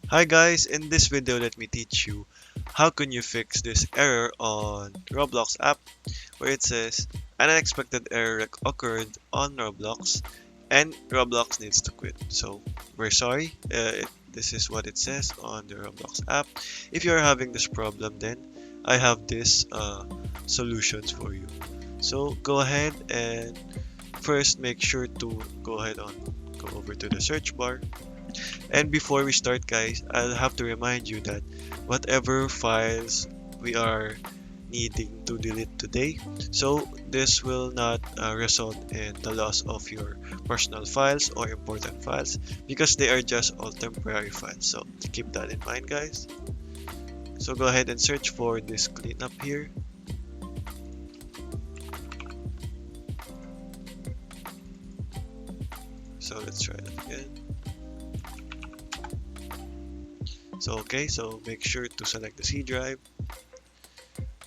Hi guys, in this video let me teach you how can you fix this error on Roblox app where it says an unexpected error occurred on Roblox and Roblox needs to quit. So we're sorry, this is what it says on the Roblox app. If you're having this problem, then I have this solutions for you. So go ahead and first make sure to go over to the search bar. And before we start, guys, I'll have to remind you that whatever files we are needing to delete today, so this will not result in the loss of your personal files or important files because they are just all temporary files. So keep that in mind, guys. So go ahead and search for this cleanup here. So let's try that again. So make sure to select the C drive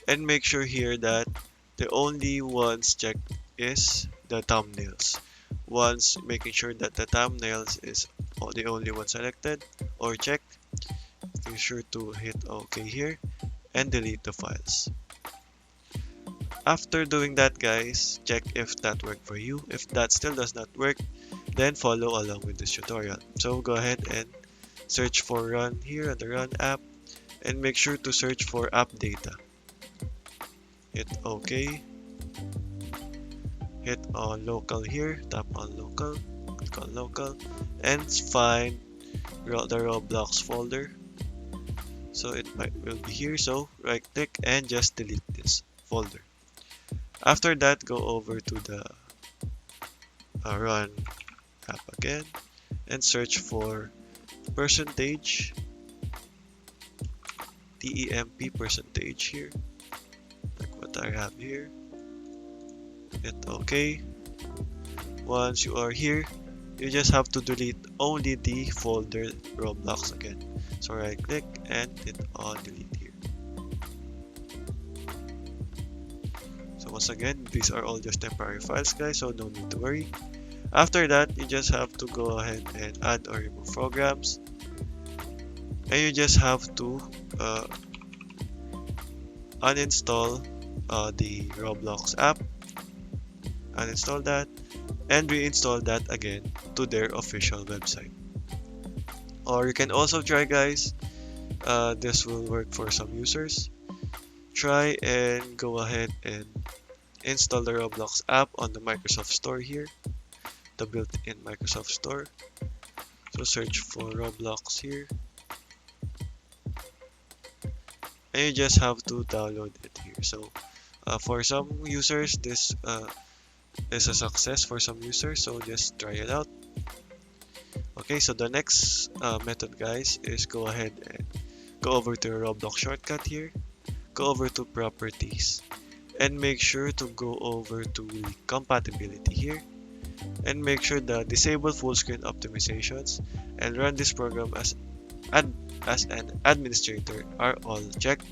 and make sure here that the only ones checked is the thumbnails. Once making sure that the thumbnails is the only one selected or checked, be sure to hit OK here and delete the files. After doing that, guys, check if that worked for you. If that still does not work, then follow along with this tutorial. So go ahead and search for run here on the run app and make sure to search for app data. Hit OK. Hit on local here, tap on local, click on local, and find the Roblox folder. So will be here. So right click and just delete this folder. After that, go over to the run app again and search for percentage temp percentage here, like what I have here. Hit OK. Once you are here, you just have to delete only the folder Roblox again. So right click and hit on delete here. So once again, these are all just temporary files, guys, so no need to worry. After that, you just have to go ahead and add or remove programs, and you just have to uninstall the Roblox app, uninstall that, and reinstall that again to their official website. Or you can also try, guys, this will work for some users. Try and go ahead and install the Roblox app on the Microsoft Store here, the built-in Microsoft Store. So search for Roblox here, and you just have to download it here. So for some users, this is a success for some users, so just try it out. Okay, so the next method, guys, is go ahead and go over to your Roblox shortcut here, go over to properties, and make sure to go over to the compatibility here, and make sure that disable full screen optimizations and run this program as an administrator are all checked.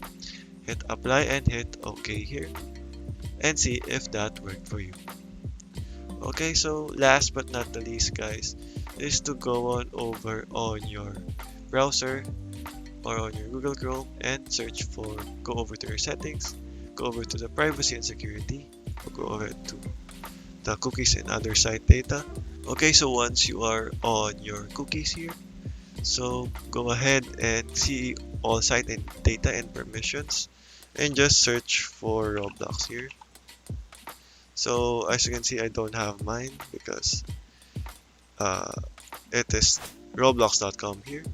Hit apply and hit OK here and see if that worked for you. Okay, so last but not the least, guys, is to go on over on your browser or on your Google Chrome and go over to your settings, go over to the privacy and security, go over to the cookies and other site data. Okay, so once you are on your cookies here, so go ahead and see all site and data and permissions and just search for Roblox here. So as you can see, I don't have mine because it is roblox.com here.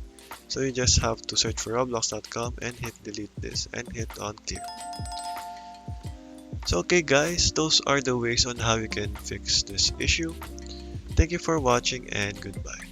So you just have to search for roblox.com and hit delete this and hit on clear. So okay, guys, those are the ways on how you can fix this issue. Thank you for watching and goodbye.